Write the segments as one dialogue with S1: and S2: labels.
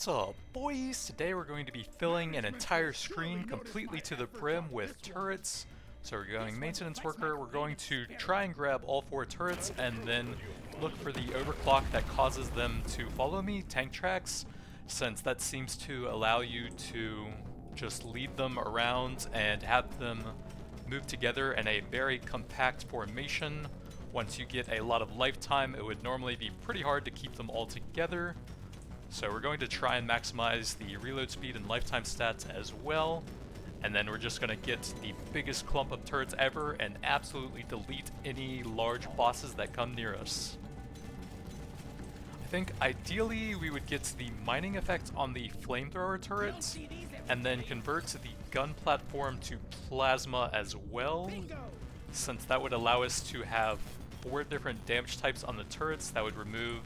S1: What's up, boys? Today we're going to be filling an entire screen completely to the brim with turrets. So we're going maintenance worker, we're going to try and grab all 4 turrets and then look for the overclock that causes them to follow me, tank tracks, since that seems to allow you to just lead them around and have them move together in a very compact formation. Once you get a lot of lifetime, it would normally be pretty hard to keep them all together. So we're going to try and maximize the reload speed and lifetime stats as well. And then we're just going to get the biggest clump of turrets ever and absolutely delete any large bosses that come near us. I think ideally we would get the mining effect on the flamethrower turrets and then convert the gun platform to plasma as well, since that would allow us to have 4 different damage types on the turrets. That would remove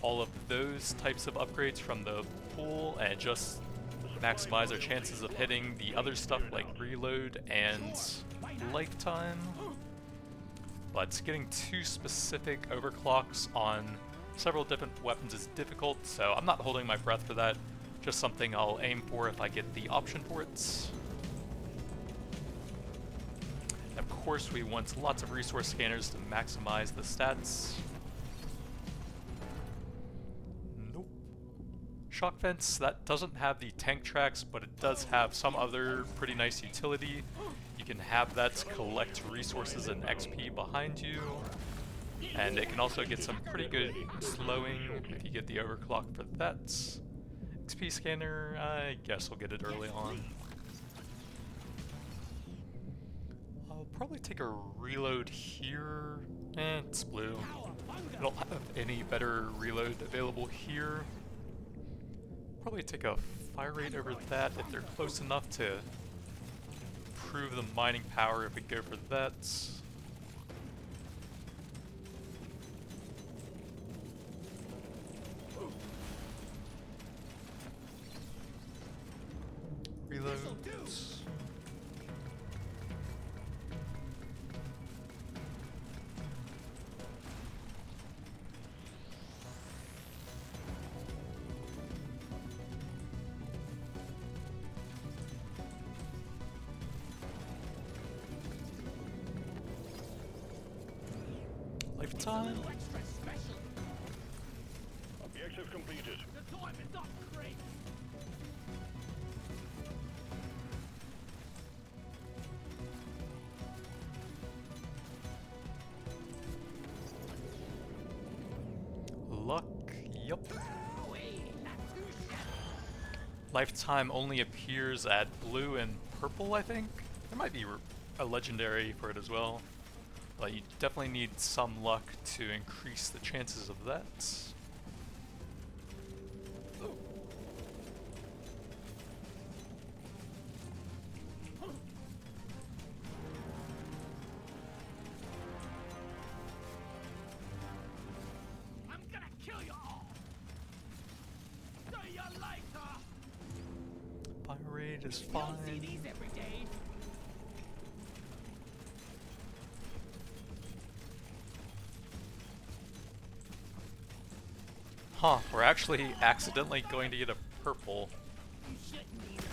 S1: all of those types of upgrades from the pool and just maximize our chances of hitting the other stuff like reload and lifetime. But getting too specific overclocks on several different weapons is difficult, so I'm not holding my breath for that. Just something I'll aim for if I get the option for it. Of course, we want lots of resource scanners to maximize the stats. Nope. Shock fence, that doesn't have the tank tracks, but it does have some other pretty nice utility. You can have that collect resources and XP behind you, and it can also get some pretty good slowing if you get the overclock for that. XP scanner, I guess I'll get it early on. I'll probably take a reload here. It's blue. I don't have any better reload available here. Probably take a fire rate over that if they're close enough to improve the mining power if we go for that. Reload. Lifetime.
S2: Objective completed. The time is up, great.
S1: Luck, yup. Lifetime only appears at blue and purple, I think. There might be a legendary for it as well, but you definitely need some luck to increase the chances of that. Fire rate is fine. Huh, we're actually accidentally going to get a purple.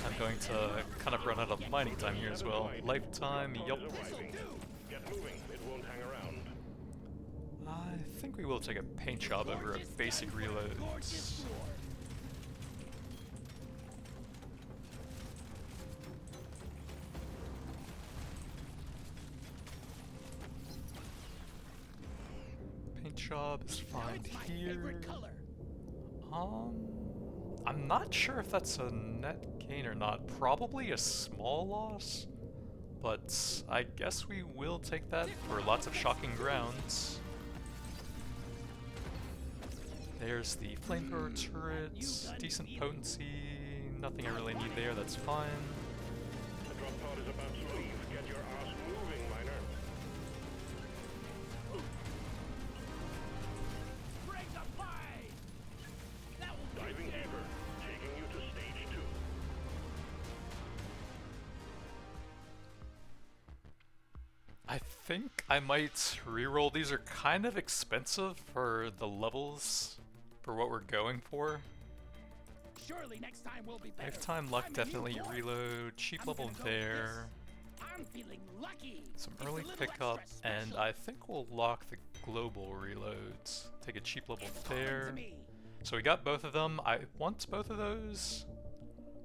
S1: I'm going to kind of run out of mining time here as well. Lifetime, yup.
S2: Get moving, it won't hang around.
S1: I think we will take a paint job over a basic reload. Paint job is fine here. I'm not sure if that's a net gain or not. Probably a small loss, but I guess we will take that for lots of shocking grounds. There's the flamethrower turrets, decent potency, nothing I really need there, that's fine.
S2: The drop pod is about to leave. Get your ass moving, miner. Diving deeper, taking you to stage 2.
S1: I think I might reroll. These are kind of expensive for the levels for what we're going for.
S3: Surely next time will be better.
S1: Lifetime luck,
S3: I'm a new
S1: definitely
S3: dwarf.
S1: reload. Cheap
S3: I'm
S1: level
S3: gonna go with
S1: there.
S3: this. I'm feeling lucky.
S1: Some
S3: It's a
S1: early
S3: little
S1: pickup,
S3: extra
S1: and
S3: special.
S1: I think we'll lock the global reloads. Take a cheap level
S3: It's calling
S1: there.
S3: to me.
S1: So we got both of them. I want both of those,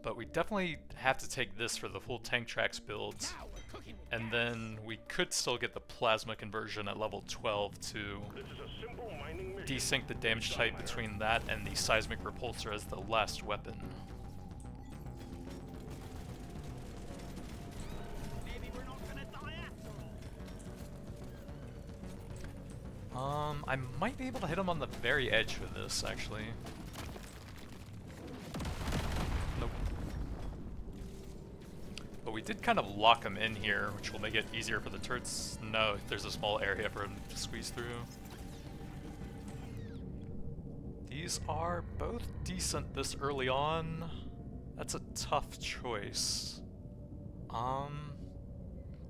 S1: but we definitely have to take this for the full tank tracks builds.
S3: Now we're cooking with
S1: And
S3: gas.
S1: then we could still get the plasma conversion at level 12 to
S2: This is a simple mining mission.
S1: desync the damage type between that and the seismic repulsor as the last weapon.
S3: Maybe we're not gonna die after all.
S1: I might be able to hit him on the very edge for this, actually. Nope. But we did kind of lock him in here, which will make it easier for the turrets. No, there's a small area for him to squeeze through. These are both decent this early on. That's a tough choice.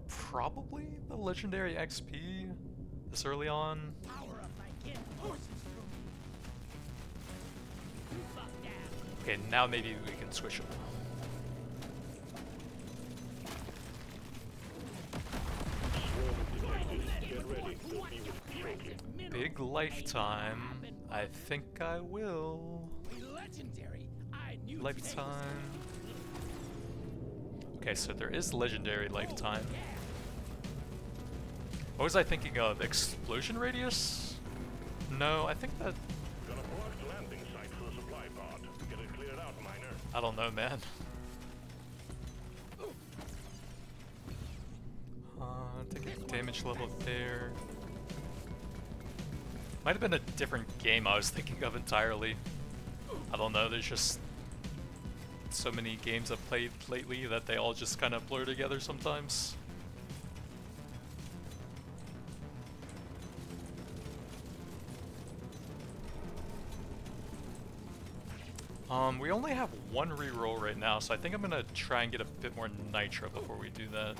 S1: Probably the legendary XP this early on.
S3: Power of my kin forces through me. Fuck down.
S1: Okay, now maybe we can switch them.
S2: Swarm detected. Get ready. We'll be with you shortly.
S1: Big lifetime. I think I will.
S3: Legendary. I knew
S1: Lifetime. Okay, so there is legendary lifetime. What was I thinking of? Explosion radius? No, I think that...
S2: Got a blocked landing site for the supply pod. Get it cleared out, miner.
S1: I don't know, man. Take a damage level there. Might have been a different game I was thinking of entirely. I don't know, there's just so many games I've played lately that they all just kind of blur together sometimes. We only have one reroll right now, so I think I'm gonna try and get a bit more nitro before we do that.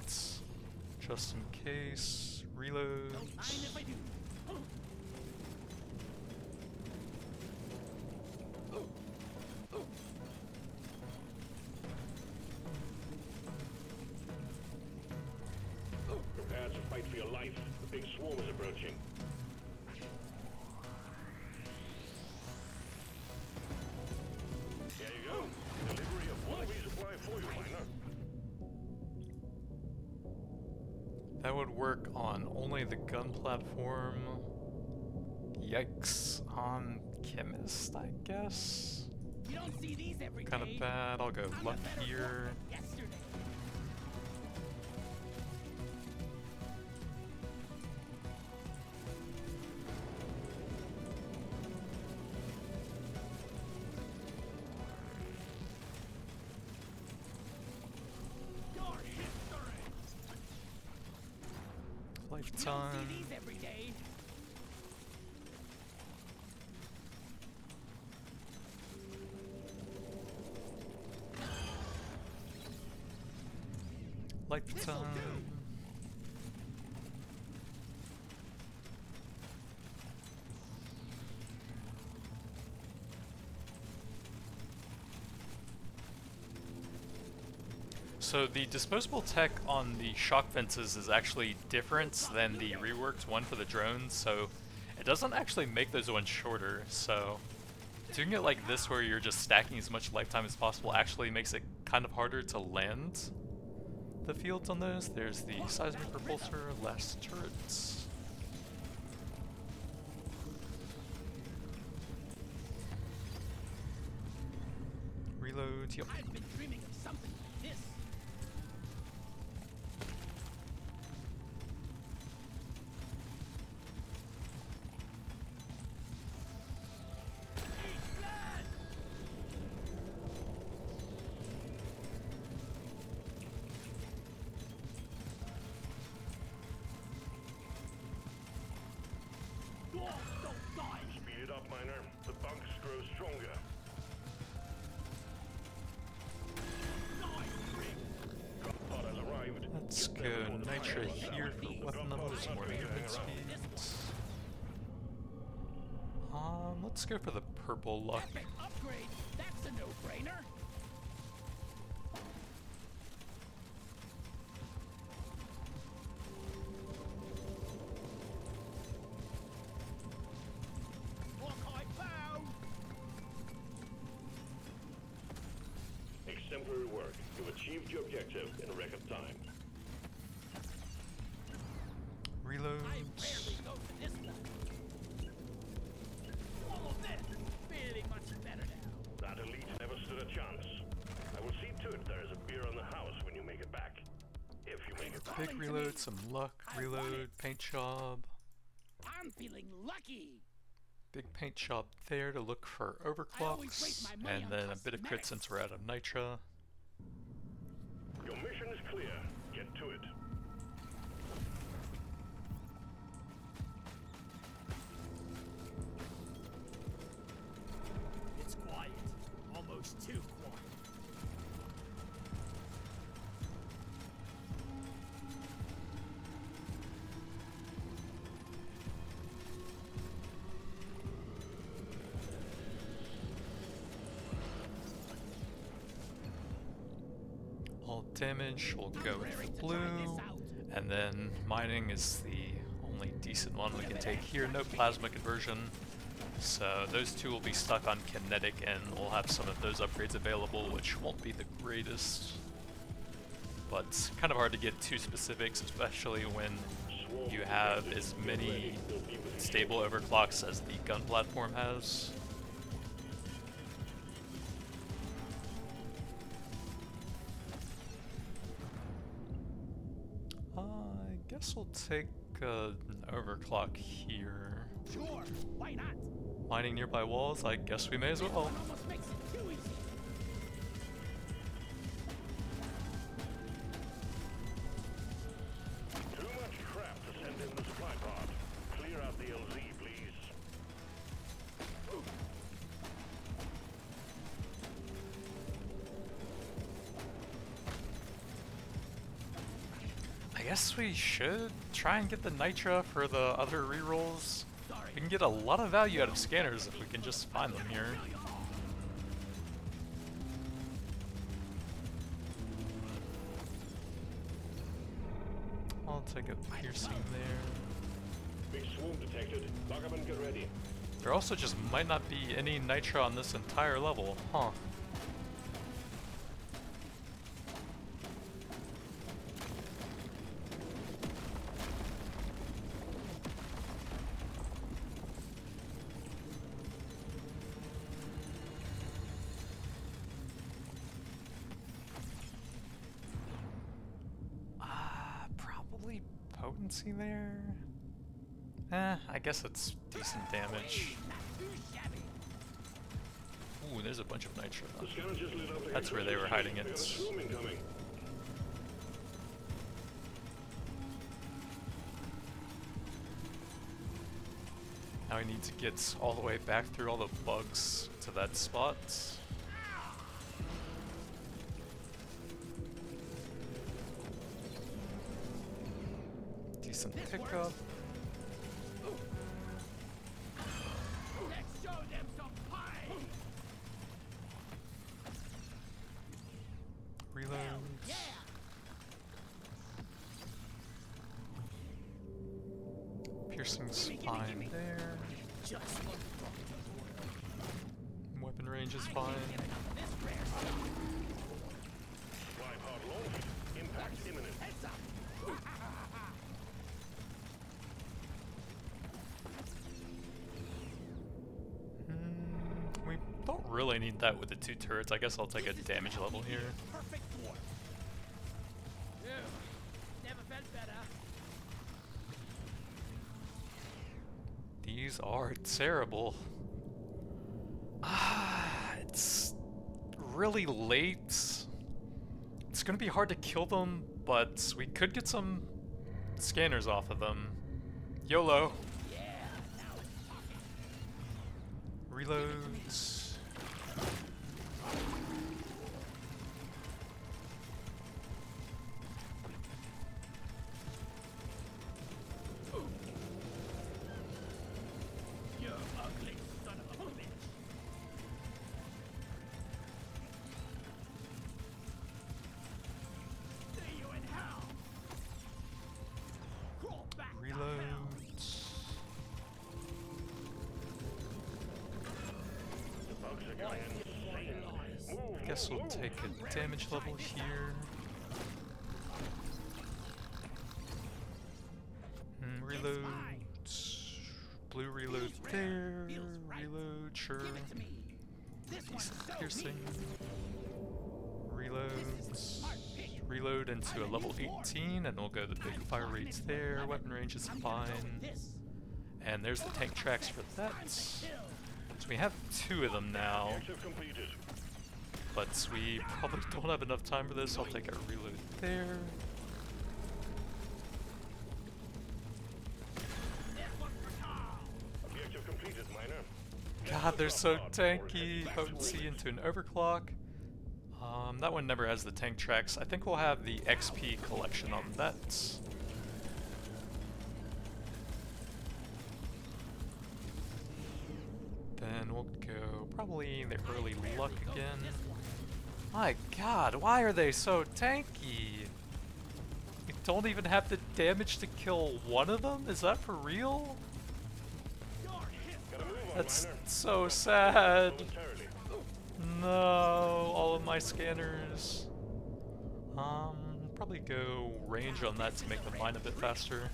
S1: Just in case. Reload.
S3: Don't mind if I do.
S2: Prepare to fight for your life. The big swarm is approaching. Here you go. Delivery of one resupply for you, miner.
S1: That would work on only the gun platform. Yikes. On chemist, I guess?
S3: You don't see these every day.
S1: Kind of bad. I'll go
S3: I'm
S1: luck
S3: a better
S1: here.
S3: dwarf than yesterday. Your history. You don't see
S1: Lifetime.
S3: these every day.
S1: Lifetime. So the disposable tech on the shock fences is actually different than the reworked one for the drones, so it doesn't actually make those ones shorter, so doing it like this where you're just stacking as much lifetime as possible actually makes it kind of harder to land the fields on those. There's the seismic repulsor, last turrets. Reload, yep.
S3: I've been dreaming of something like this. Don't die.
S2: Speed it up, miner. The bunks grow stronger. Drop pod has arrived.
S1: Let's go nitro here for weapon levels, more movement speeds. Let's go for the purple luck.
S3: Epic upgrade. That's a no-brainer.
S2: work. You've achieved your objective in record time.
S1: Reload.
S3: I rarely go for this one. All of this. Feeling much better now.
S2: That elite never stood a chance. I will see to it there is a beer on the house when you make it back. If you make it back.
S1: Big reload, some luck, reload, paint job.
S3: I'm feeling lucky.
S1: Big paint job there to look for
S3: always
S1: overclocks,
S3: waste my money
S1: and
S3: on
S1: then a bit of crit
S3: cosmetics.
S1: since we're out of nitra.
S2: Your mission is clear. Get to it.
S3: It's quiet. Almost too quiet.
S1: All damage will go with blue, and then mining is the only decent one we can take here. No plasma conversion, so those two will be stuck on kinetic, and we'll have some of those upgrades available, which won't be the greatest. But it's kind of hard to get too specifics, especially when you have as many stable overclocks as the gun platform has. I guess we'll take an overclock here.
S3: Sure, why not?
S1: Mining nearby walls, I guess we may as well.
S3: Almost makes it too easy.
S2: Too much crap to send in the supply pod. Clear out the LZ, please.
S1: I guess we should try and get the nitra for the other rerolls.
S3: Sorry.
S1: We can get a lot of value out of scanners if we can just find them here. I'll take a piercing there.
S2: Big swarm detected. Lock up and get ready.
S1: There also just might not be any nitra on this entire level, huh? Probably potency there. I guess it's decent damage.
S3: Not too shabby.
S1: Ooh, there's a bunch of nitra.
S2: The scanner just lit up the
S1: That's where they were hiding
S2: We got a
S1: it.
S2: swarm incoming.
S1: Now we need to get all the way back through all the bugs to that spot. Decent pickup.
S3: Let's show them some pie.
S1: Reload.
S3: Yeah.
S1: Piercing's fine there.
S3: Just look
S1: Weapon range is fine.
S3: this rare stuff.
S2: Supply pod launched. Impact imminent.
S3: Heads up.
S1: We don't really need that with the two turrets. I guess I'll take a damage level here.
S3: Perfect dwarf. Yeah. Never felt better.
S1: These are terrible. It's really late. It's gonna be hard to kill them, but we could get some scanners off of them. YOLO.
S3: Yeah. Now it's talking.
S1: Reloads.
S3: You ugly son of a bitch. See you in hell. Crawl back. to hell.
S1: Reloads.
S2: The bugs are going insane. Move,
S1: I guess we'll take a damage level here. Reload. Blue reload there. Reload, sure. Decent piercing. Reloads. Reload into a level 18, and we'll go the big fire rates there. Weapon range is fine. And there's the tank tracks for that. So we have 2 of them now. But we probably don't have enough time for this. I'll take a reload there. God, they're so tanky. Potency into an overclock. That one never has the tank tracks. I think we'll have the XP collection on that. Then we'll go probably the early luck again. My god, why are they so tanky? You don't even have the damage to kill one of them? Is that for real? That's so sad. No, all of my scanners. Probably go range on that to make the mine a bit faster.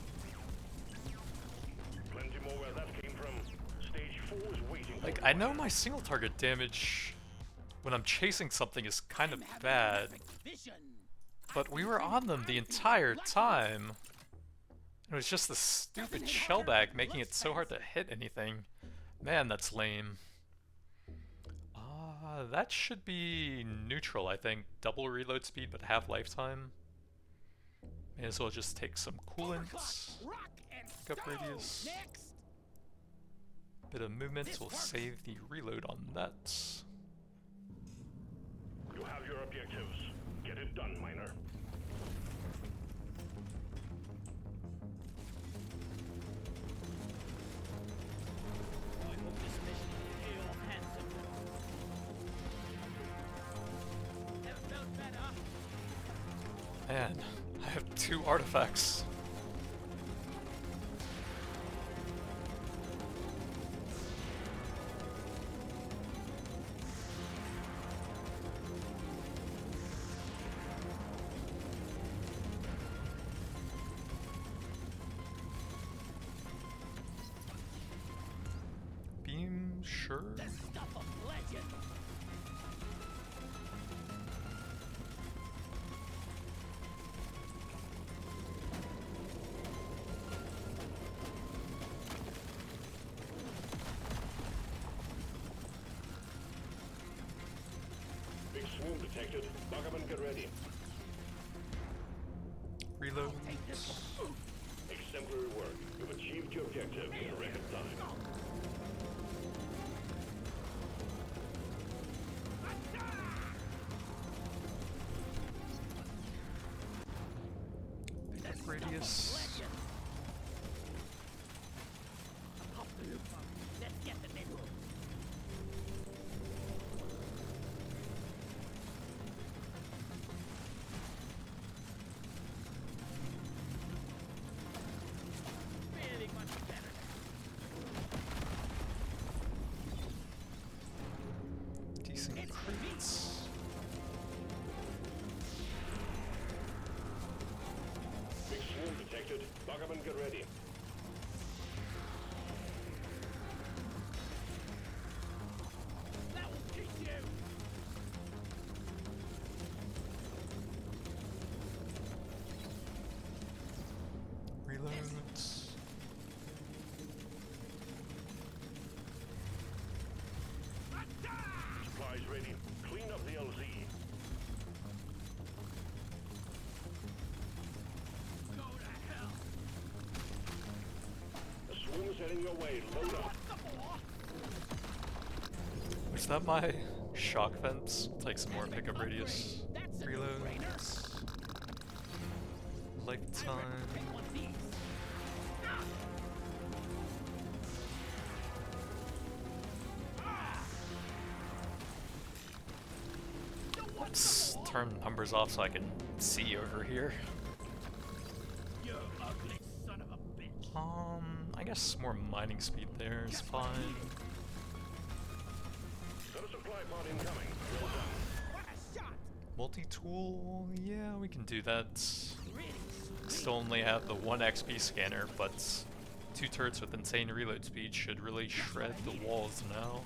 S1: Like, I know my single target damage when I'm chasing something is kind of bad, but we were on them the entire time. It was just the stupid shellback making it so hard to hit anything. Man, that's lame. That should be neutral, I think. Double reload speed, but half lifetime. May as well just take some coolants. Pick up radius. Bit of movement will save the reload on that.
S2: You have your objectives. Get it done, miner.
S1: Man, I have 2 artifacts. Beam, sure.
S2: Swoon detected. Buggerman, get ready.
S1: Reload.
S2: Exemplary work. You've achieved your objective in record time.
S1: Pick up radius. Decent crits.
S2: Big swoon detected. Buggerman, get ready.
S3: That will teach you.
S1: Reloads.
S2: Supplies ready. Clean up the LZ.
S3: Go to hell.
S2: The swoon is heading your way. Load up.
S1: Was that my shock fence? I'll take some more pickup radius. Reloads. Lifetime. Let's turn numbers off so I can see over here.
S3: You ugly son of a bitch.
S1: I guess more mining speed there is fine.
S2: Got a supply pod incoming. Well done.
S1: Multi-tool, yeah, we can do that. Still only have the 1 XP scanner, but 2 turrets with insane reload speed should really shred the walls now.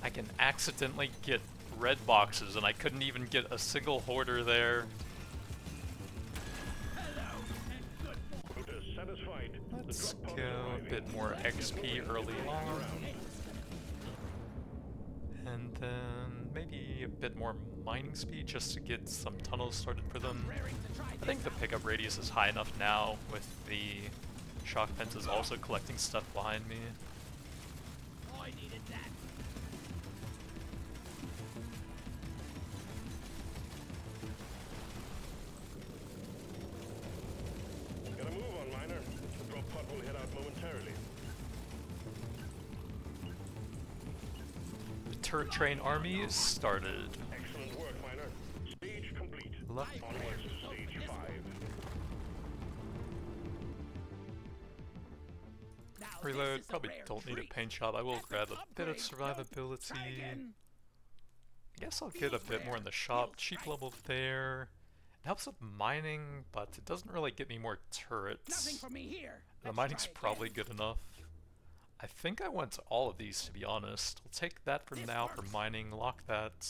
S1: I can accidentally get red boxes, and I couldn't even get a single hoarder there. Let's go a bit more XP early on. And then maybe a bit more mining speed just to get some tunnels started for them. I think the pickup radius is high enough now with the shock fences also collecting stuff behind me.
S3: I needed that.
S2: Gotta move on, miner. The drop pod will head out momentarily.
S1: The turret train army is started.
S2: Excellent work, miner. Stage complete.
S1: Left.
S2: Onwards to stage 5.
S3: Now
S1: Reload,
S3: this is a
S1: probably
S3: rare
S1: don't need a
S3: treat.
S1: paint job. I will
S3: That's
S1: grab
S3: an
S1: a bit of
S3: upgrade.
S1: survivability.
S3: Try again.
S1: I guess I'll get a bit more in the shop. Cheap level there. It helps with mining, but it doesn't really get me more
S3: Nothing
S1: turrets.
S3: for me here.
S1: The
S3: Let's
S1: mining's
S3: try
S1: probably
S3: again.
S1: good enough. I think I want all of these, to be honest. I'll take that for
S3: This
S1: now for
S3: works.
S1: mining, lock that.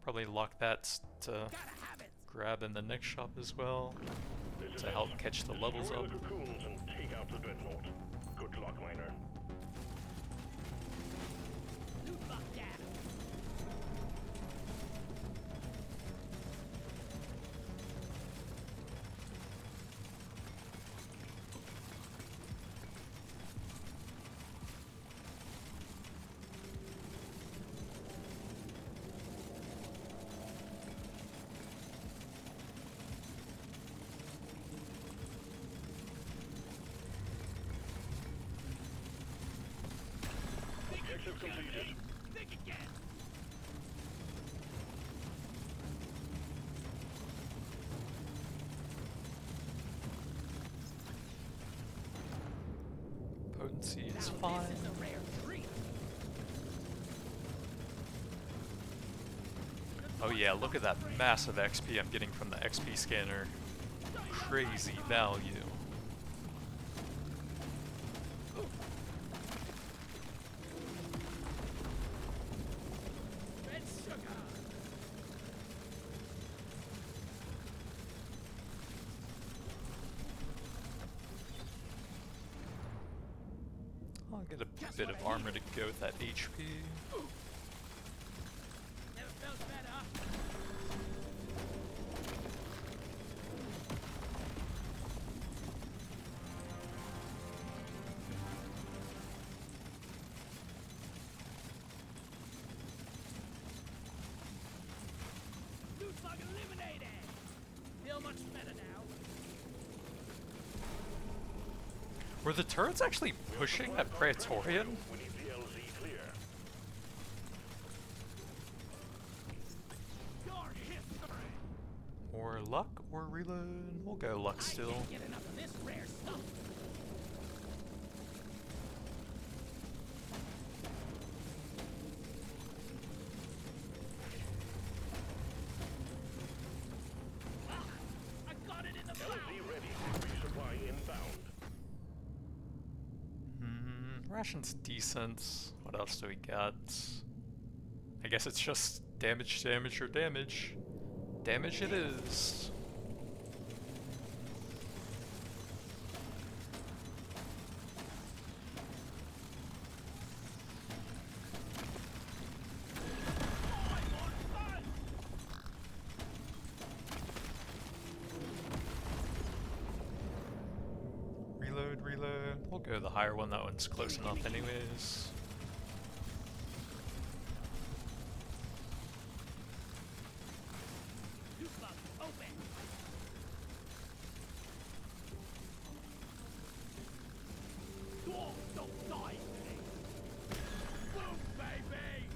S1: Probably lock that to
S3: Gotta have it.
S1: grab in the next shop as well,
S2: This is
S1: to
S2: it.
S1: help catch the levels
S2: Destroy
S1: up.
S2: the cocoons and take out the Dreadnought. Good luck, miner.
S3: Loot box down.
S2: Objective completed.
S3: Think again.
S1: Potency is
S3: Now
S1: fine.
S3: this is a rare treat.
S1: Oh yeah, look at that massive XP I'm getting from the XP scanner. Crazy value.
S3: Red sugar.
S1: I'll get a bit of armor to go with that HP.
S3: Never felt better. Loot bug eliminated. Feel much better now.
S1: Were the turrets actually pushing that Praetorian?
S2: We need the LZ clear.
S3: Your history.
S1: Or luck or reload? We'll go luck
S3: I
S1: still.
S3: can't get enough of this rare stuff. Ah, I got it in the mouth.
S2: LZ ready. Resupply inbound.
S1: Ration's decent. What else do we got? I guess it's just damage, damage, or damage. Damage it is. Reload, reload. We'll go the higher one, that one's close enough anyways.
S3: Loot bug open. Dwarf, don't die today. Boom, baby.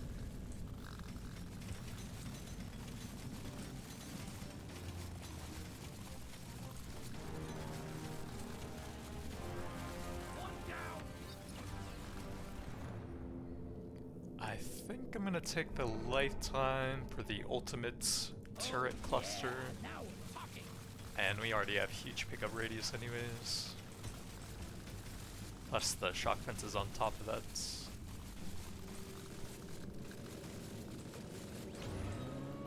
S1: I think I'm gonna take the lifetime for the ultimate turret cluster.
S3: Now we're talking.
S1: And we already have huge pickup radius anyways. Plus the shock fence is on top of that.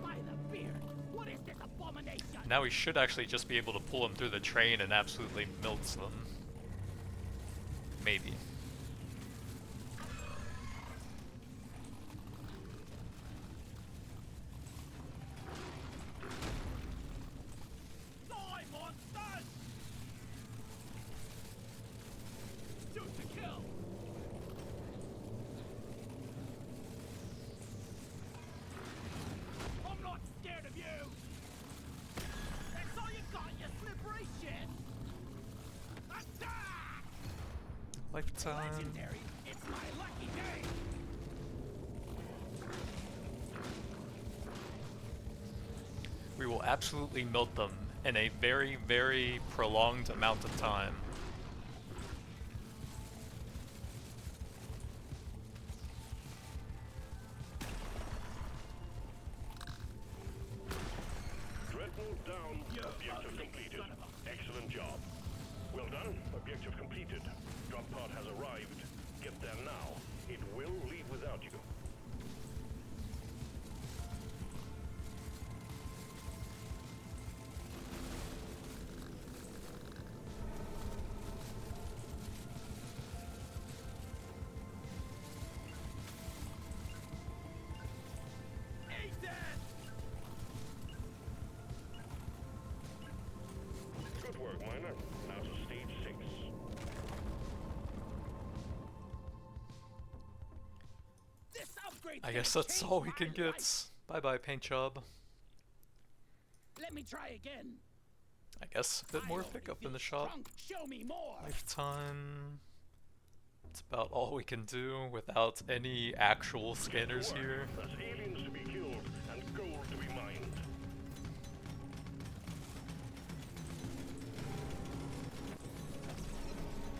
S3: By the beard, what is this abomination?
S1: Now we should actually just be able to pull them through the train and absolutely melt them. Maybe.
S3: Die, monsters! Shoot to kill. I'm not scared of you. That's all you got, you slippery shit. Attack!
S1: Lifetime.
S3: Legendary. It's my lucky day.
S1: We will absolutely melt them in a very, very prolonged amount of time.
S2: Dreadnought down.
S3: You
S2: Objective
S3: ugly
S2: completed.
S3: son of a-
S2: Excellent job. Well done. Objective completed. Drop pod has arrived. Get there now. It will leave without you.
S3: Ethan!
S2: Good work, Miner. Now to stage 6.
S3: This upgrade.
S1: I guess that's all we can get. Bye bye, paint job.
S3: Let me try again.
S1: I guess a bit more
S3: I only
S1: pickup in
S3: feel
S1: the shop.
S3: strong. Show me more.
S1: Lifetime. It's about all we can do without any actual scanners
S2: Good work.
S1: here.
S2: There's aliens to be killed and gold to be mined.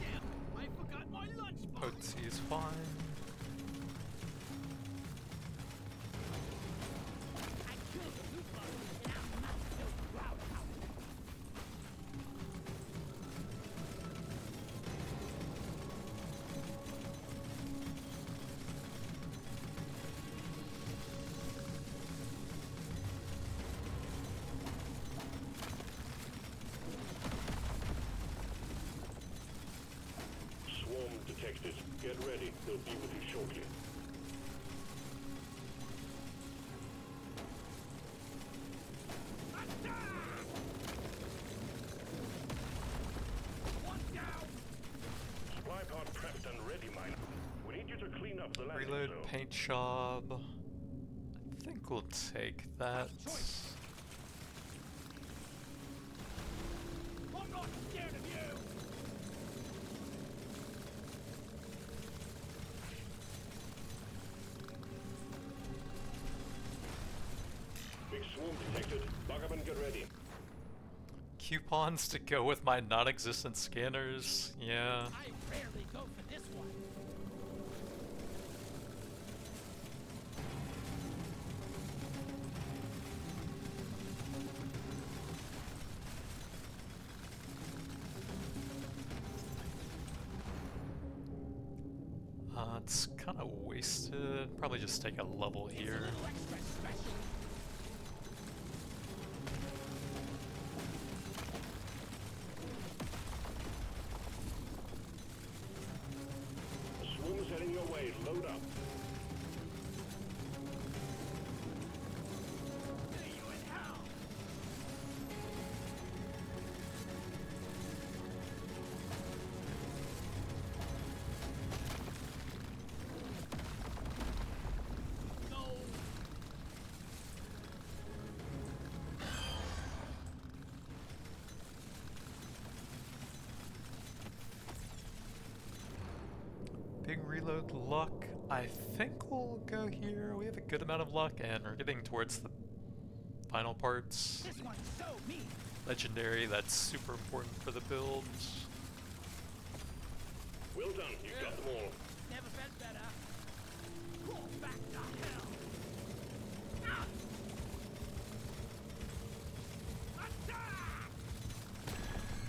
S3: Damn, I forgot my lunchbox.
S1: Potency is fine.
S3: I killed the loot bug, and I'm not so proud about it.
S2: Swarm detected. Get ready. They'll be with you shortly.
S3: One down.
S2: Supply pod prepped and ready, Miner. We need you to clean up the landing
S1: Reload
S2: zone.
S1: paint job. I think we'll take that.
S3: I'm not scared of you.
S2: Big swarm detected. Lock up and get ready.
S1: Coupons to go with my non-existent scanners. Yeah.
S3: I rarely go for this one.
S1: It's kind of wasted. Probably just take a level
S3: It's a
S1: here.
S3: little extra special.
S2: The swarm is heading your way. Load up.
S3: See you in hell. No.
S1: Big reload luck. I think we'll go here. We have a good amount of luck and we're getting towards the final parts.
S3: This one's so mean.
S1: Legendary, that's super important for the build.
S2: Well done. You got them all.
S3: Never felt better. back to hell. Ah. Attack!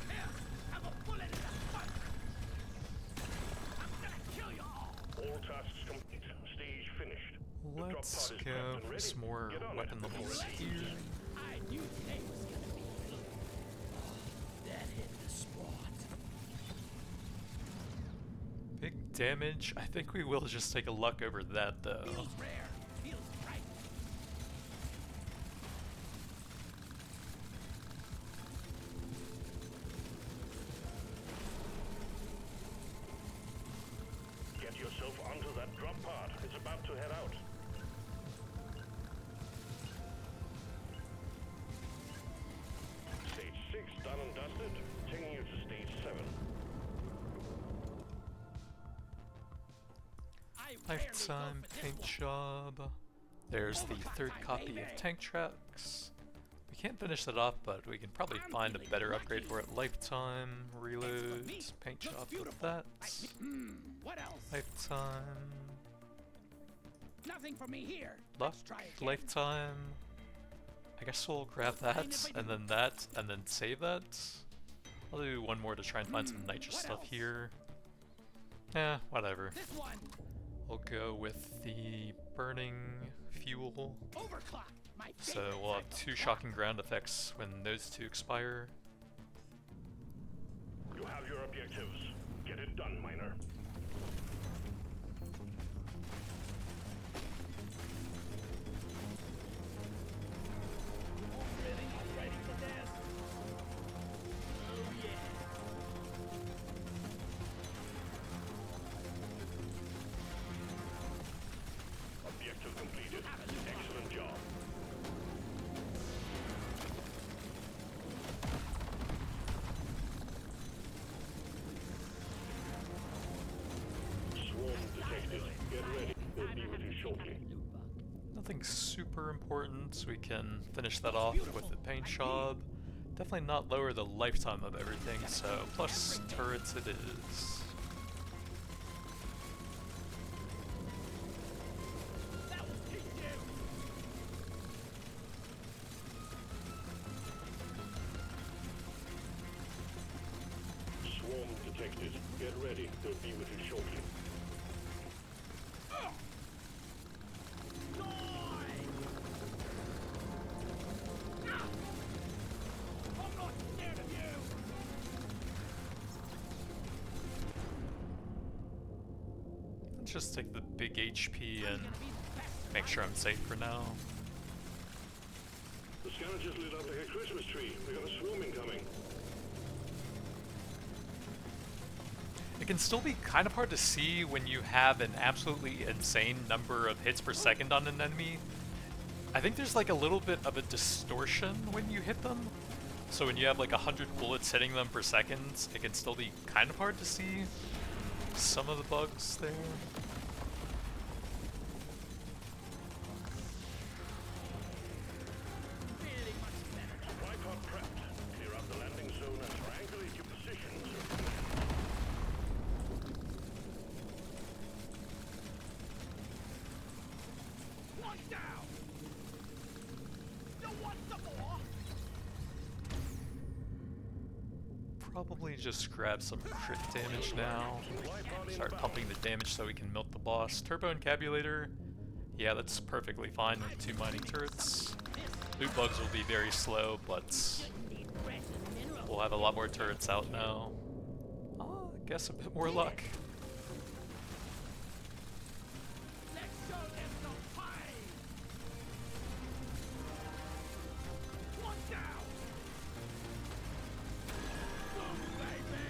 S3: Here, have a bullet in the punch. I'm gonna kill you all.
S2: All tasks complete. Stage finished.
S1: Let's go for some more weapon levels here.
S3: I knew today was gonna be good. That hit the spot.
S1: Big damage. I think we will just take a luck over that though.
S3: Feels rare. Feels right.
S2: Get yourself onto that drop pod. It's about to head out. Stage 6 done and dusted. Taking you to stage 7.
S3: I rarely go
S1: Lifetime
S3: for this
S1: paint
S3: one.
S1: job. There's the third copy of tank tracks. We can't finish that off, but we can probably find a better upgrade for it. Lifetime, reload, paint job with that.
S3: What else?
S1: Lifetime,
S3: Nothing for me here.
S1: luck,
S3: Let's try again.
S1: lifetime. I guess we'll grab that, and then that, and then save that. I'll do one more to try and find some nitrous
S3: what
S1: stuff
S3: else?
S1: here. Yeah, whatever.
S3: This one.
S1: We'll go with the burning fuel.
S3: Overclock. My
S1: So
S3: favorite
S1: we'll
S3: type
S1: have
S3: of
S1: 2
S3: clock.
S1: shocking ground effects when those 2 expire.
S2: You have your objectives. Get it done, miner. Objective completed. Excellent job. Swarm detected. Get ready. We'll be with you shortly.
S1: Nothing super important, so we can finish that off with the paint job. Definitely not lower the lifetime of everything, so plus turrets it is.
S3: That will teach you.
S2: Swarm detected. Get ready. We'll be with you shortly.
S3: I'm not scared of you.
S1: Let's just take the big HP and
S3: Gonna be the best.
S1: make sure I'm safe for now.
S2: The scanner just lit up like a Christmas tree. We got a swarm incoming.
S1: It can still be kind of hard to see when you have an absolutely insane number of hits per second on an enemy. I think there's like a little bit of a distortion when you hit them. So when you have like 100 bullets hitting them per second, it can still be kind of hard to see some of the bugs there.
S3: Really much better.
S2: Supply pod prepped. Clear out the landing zone and triangulate your positions.
S3: One down. You want some more?
S1: Probably just grab some crit damage now. Start pumping the damage so we can melt the boss. Turbo Encabulator. Yeah, that's perfectly fine with 2 mining turrets. Loot bugs will be very slow, but
S3: Need precious minerals.
S1: we'll have a lot more turrets out now. I guess a bit more luck.
S3: Let's show them some pain. One down. Boom, baby.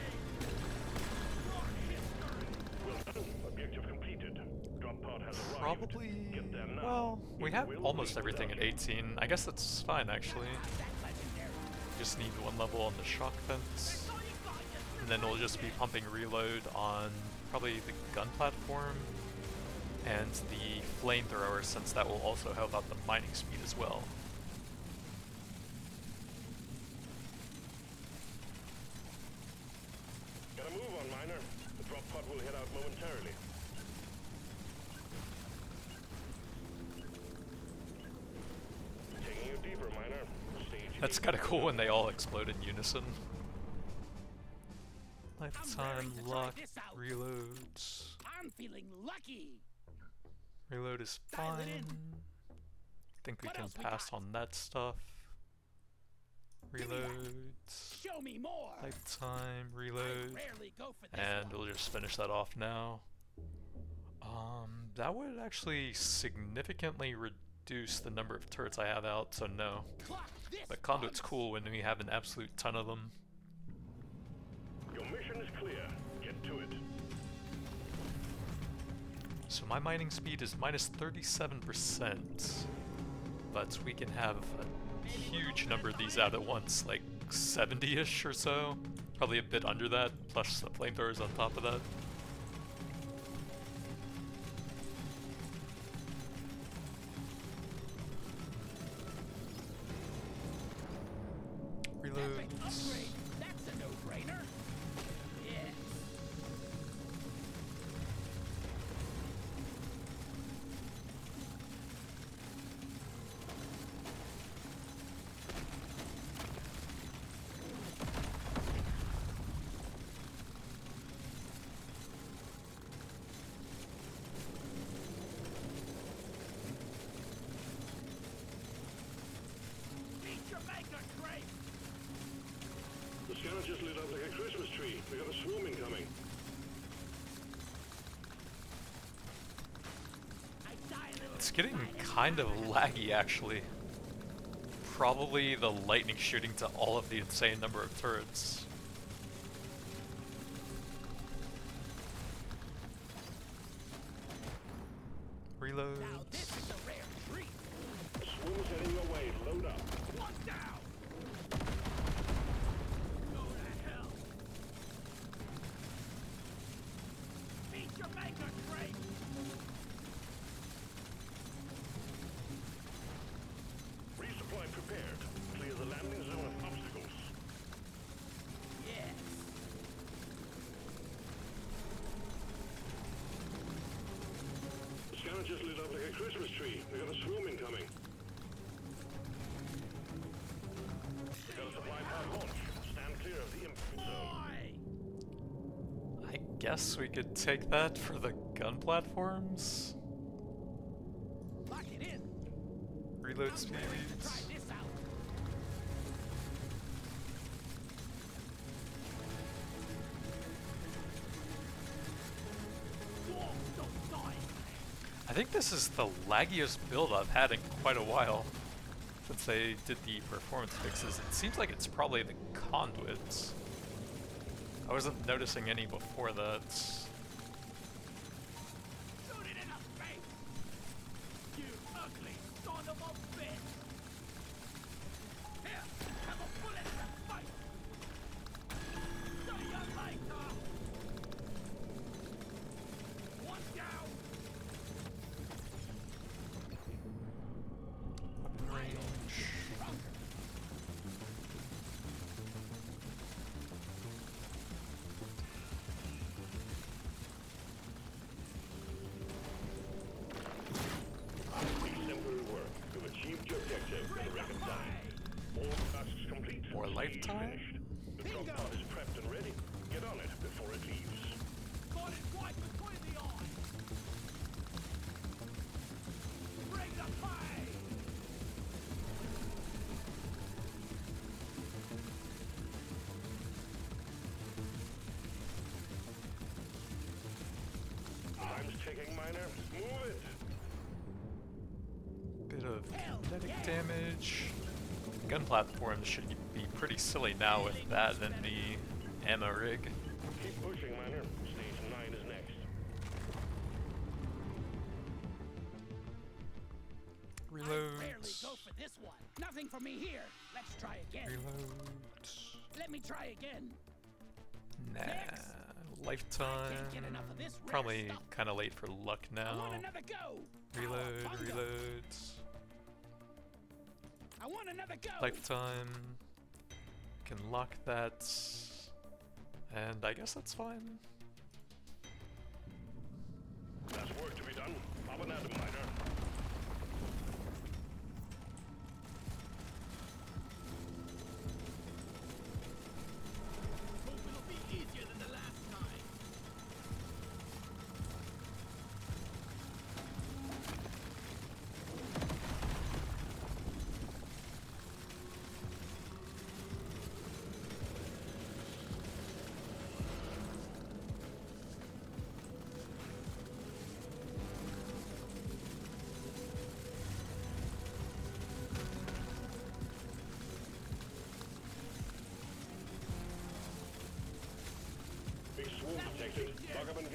S3: Your history.
S2: Well done. Objective completed. Drop pod has arrived.
S1: Probably,
S2: Get there now.
S1: well, we
S2: It
S1: have
S2: will
S1: almost
S2: leave
S1: everything at
S2: without you.
S1: 18. I guess that's fine actually.
S3: That legendary.
S1: Just need 1 level on the shock fence.
S3: So you got your
S1: And then we'll just be pumping reload on probably the gun platform and the flamethrower, since that will also help out the mining speed as well.
S2: Gotta move on, miner. The drop pod will head out momentarily.
S1: That's kind of cool when they all explode in unison. Lifetime lock, reloads.
S3: I'm feeling lucky.
S1: Reload is
S3: Dial it
S1: fine.
S3: in.
S1: Think we
S3: What
S1: can
S3: else we
S1: pass
S3: got?
S1: on that stuff.
S3: Give me that.
S1: Reloads.
S3: Show me more.
S1: Lifetime,
S3: I
S1: reload.
S3: rarely go for this
S1: And
S3: one.
S1: we'll just finish that off now. That would actually significantly reduce the number of turrets I have out, so no.
S3: Clock this
S1: But Conduit's
S3: once.
S1: cool when we have an absolute ton of them.
S2: Your mission is clear. Get to it.
S1: So my mining speed is minus 37%, but we can have a huge number of these out at once, like 70-ish or so. Probably a bit under that, plus the flamethrowers on top of that.
S3: Epic
S1: Reloads.
S3: upgrade. That's a no-brainer. Yes. Beat your maker, Drake.
S2: The scanner just lit up like a Christmas tree. We got a swarm incoming.
S3: I die a little
S1: It's getting
S3: inside every
S1: kind of
S3: time I have
S1: laggy actually. Probably the lightning shooting to all of the insane number of turrets. Reload.
S3: Now this is a rare treat.
S2: Swarm's heading your way. Load up.
S3: One down. Go to hell. Beat your maker, Drake.
S2: Resupply prepared. Clear the landing zone of obstacles.
S3: Yes.
S2: The scanner just lit up like a Christmas tree. We got a swarm incoming. We got a supply pod launch. Stand clear of the impact zone.
S3: Boy.
S1: I guess we could take that for the gun platforms.
S3: Lock it in.
S1: Reload
S3: I'm raring to try
S1: speeds.
S3: this out. Dwarves don't die.
S1: I think this is the laggiest build I've had in quite a while. Since they did the performance fixes, it seems like it's probably the conduits. I wasn't noticing any before that.
S3: Shoot it in the face. You ugly son of a bitch. Here, have a bullet in the fight. See ya later. One down.
S1: Weapon range.
S2: Exemplary work. You've achieved your objective in record time. All tasks complete.
S1: More
S2: Stage
S1: lifetime?
S2: finished. The drop pod is prepped and ready. Get on it before it leaves.
S3: Got it right between the eyes. Bring the fight.
S2: Time's ticking, miner. Move it.
S1: Bit of kinetic damage. Gun platforms should be pretty silly now with that and the ammo rig.
S2: Keep pushing, miner. Stage 9 is next.
S3: I rarely
S1: Reloads.
S3: go for this one. Nothing for me here. Let's try again.
S1: Reloads.
S3: Let me try again.
S1: Nah.
S3: Next.
S1: Lifetime.
S3: Can't get enough of this rare
S1: Probably
S3: stuff.
S1: kind of late for luck
S3: I
S1: now.
S3: want another go.
S1: Reload,
S3: Cowabunga.
S1: reloads.
S3: I want another go.
S1: Lifetime. Can lock that. And I guess that's fine.
S2: There's work to be done. Up and at 'em, miner.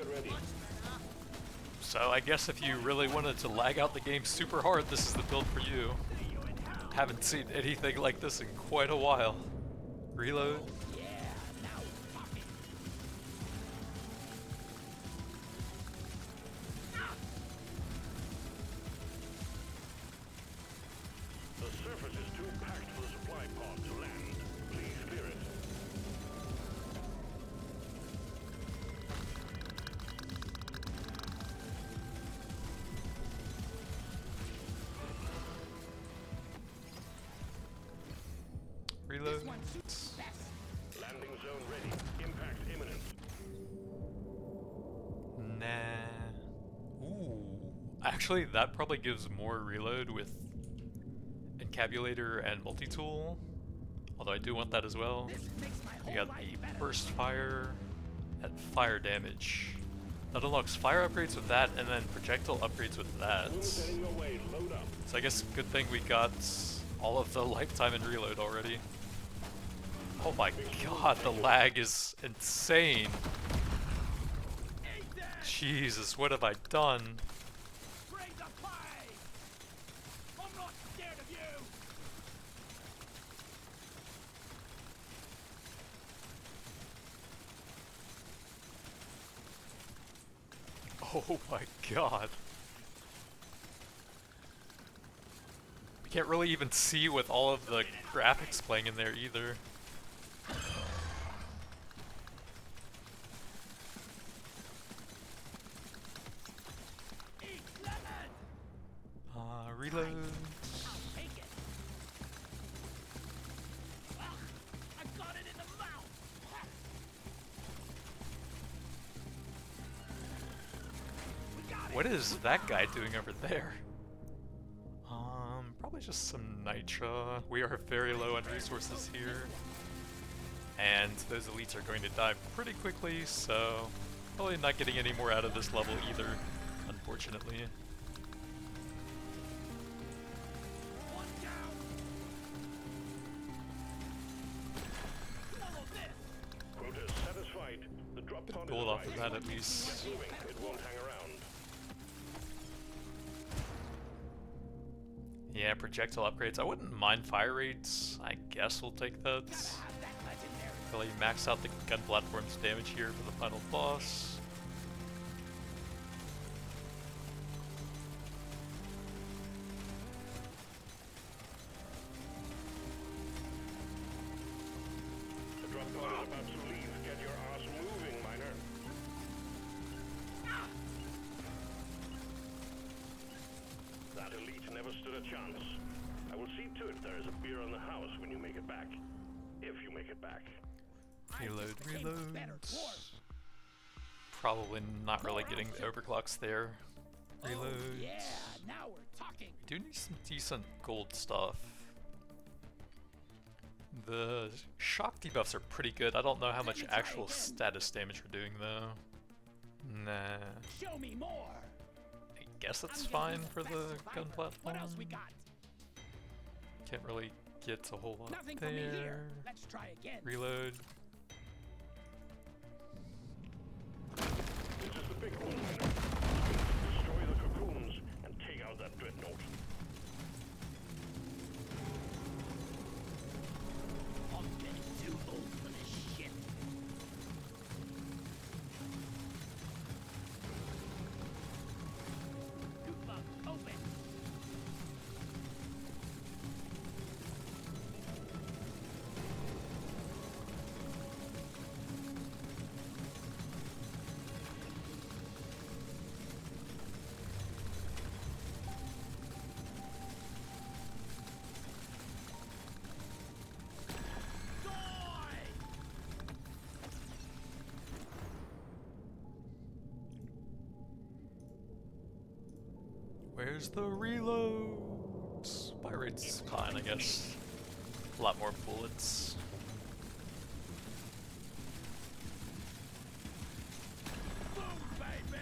S2: get ready.
S1: So I guess if you really wanted to lag out the game super hard, this is the build for you. Haven't seen anything like this in quite a while. Reload.
S2: The surface is too packed for the supply pod to land. Please clear it.
S1: Reload.
S2: Landing zone ready. Impact imminent.
S1: Nah. Ooh. Actually, that probably gives more reload with encabulator and multi-tool. Although I do want that as well. We got the burst fire at fire damage. That unlocks fire upgrades with that, and then projectile upgrades with that.
S2: Units heading your way. Load up.
S1: So I guess good thing we got all of the lifetime and reload already. Oh my god, the lag is insane. Jesus, what have I done?
S3: Bring the pie! I'm not scared of you!
S1: Oh my god. We can't really even see with all of the graphics playing in there either.
S3: Eat lemon!
S1: Reload.
S3: I'll take it! Ah, I got it in the mouth! We got it!
S1: What is that guy doing over there? Probably just some nitra. We are very low on resources here. And those elites are going to die pretty quickly, so probably not getting any more out of this level either, unfortunately.
S3: One down! Follow this!
S2: Quota satisfied. The drop pod is
S1: Gold off of
S2: arrived.
S1: that at least.
S2: Moving. It won't hang around.
S1: Yeah, projectile upgrades. I wouldn't mind fire rates. I guess we'll take that.
S3: Have that legendary!
S1: Really max out the gun platform's damage here for the final boss.
S2: The drop pod is about to leave. Get your ass moving, miner. That elite never stood a chance. I will see to it there is a beer on the house when you make it back. If you make it back.
S1: Reload,
S3: Better
S1: reload.
S3: dwarf.
S1: Probably not really getting the overclocks there. Reload.
S3: Oh, yeah, now we're talking.
S1: We do need some decent gold stuff. The shock debuffs are pretty good. I don't know how much actual status damage we're doing though. Nah.
S3: Show me more.
S1: I guess that's
S3: I'm
S1: fine
S3: getting
S1: for
S3: best
S1: the
S3: survivor.
S1: gun platform.
S3: What else we got?
S1: Can't really get a whole lot
S3: Nothing for me here.
S1: there.
S3: Let's try again.
S1: Reload.
S2: This is the big one, miner. Destroy the cocoons and take out that dreadnought.
S3: I'm getting too old for this shit. Good luck. Open.
S1: Where's the reloads? Fire rate's fine, I guess. A lot more bullets.
S3: Boom, baby.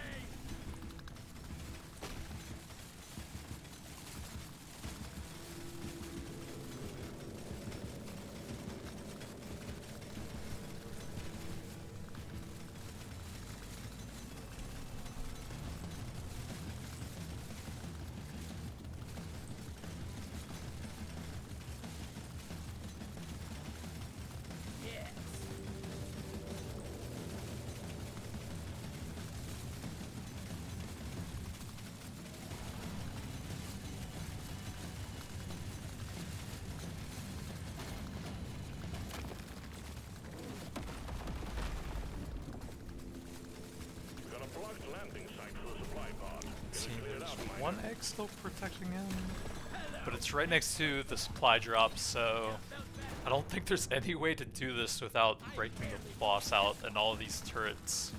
S1: There's one egg still protecting him, but it's right next to the supply drop, so I don't think there's any way to do this without breaking the boss out and all of these turrets.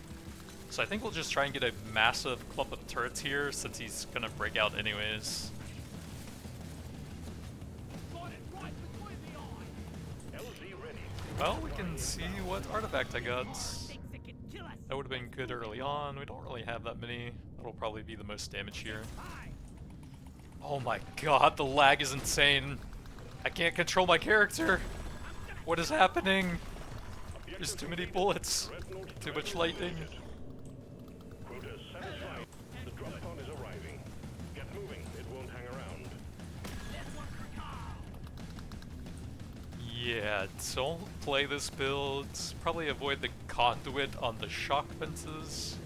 S1: So I think we'll just try and get a massive clump of turrets here, since he's gonna break out anyways. Well, we can see what artifact I got. That would have been good early on. We don't really have that many. That'll probably be the most damage here. Oh my god, the lag is insane. I can't control my character. What is happening? There's too many bullets. Too much lightning.
S2: Quota satisfied. The drop pod is arriving. Get moving. It won't hang around.
S1: Yeah, don't play this build. Probably avoid the conduit on the shock fences.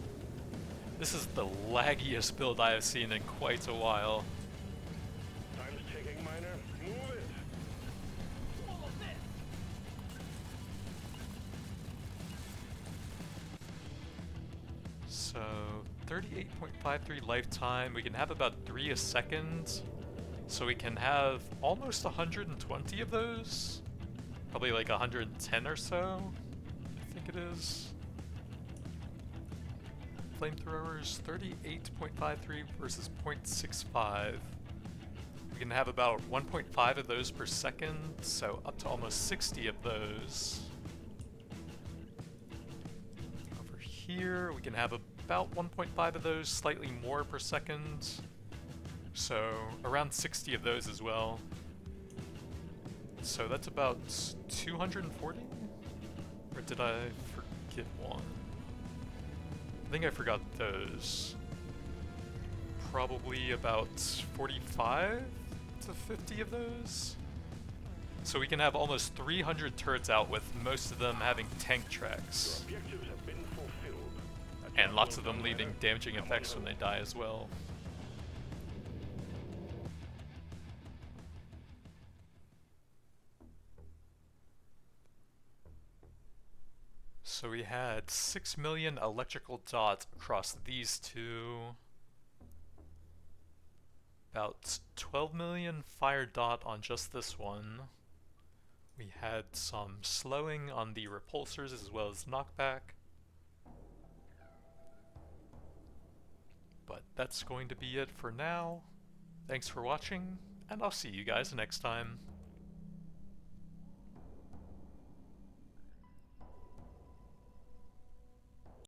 S1: This is the laggiest build I have seen in quite a while.
S2: Time's ticking, miner. Move it.
S1: So, 38.53 lifetime. We can have about 3 a second. So we can have almost 120 of those. Probably like 110 or so, I think it is. Flamethrowers, 38.53 versus 0.65. We can have about 1.5 of those per second, so up to almost 60 of those. Over here, we can have about 1.5 of those, slightly more per second. So around 60 of those as well. So that's about 240? Or did I forget one? I think I forgot those. Probably about 45 to 50 of those. So we can have almost 300 turrets out, with most of them having tank tracks.
S2: Your objectives have been fulfilled.
S1: And lots of them leaving damaging effects when they die as well. So we had 6 million electrical dots across these two. About 12 million fire dot on just this one. We had some slowing on the repulsors as well as knockback. But that's going to be it for now. Thanks for watching, and I'll see you guys next time.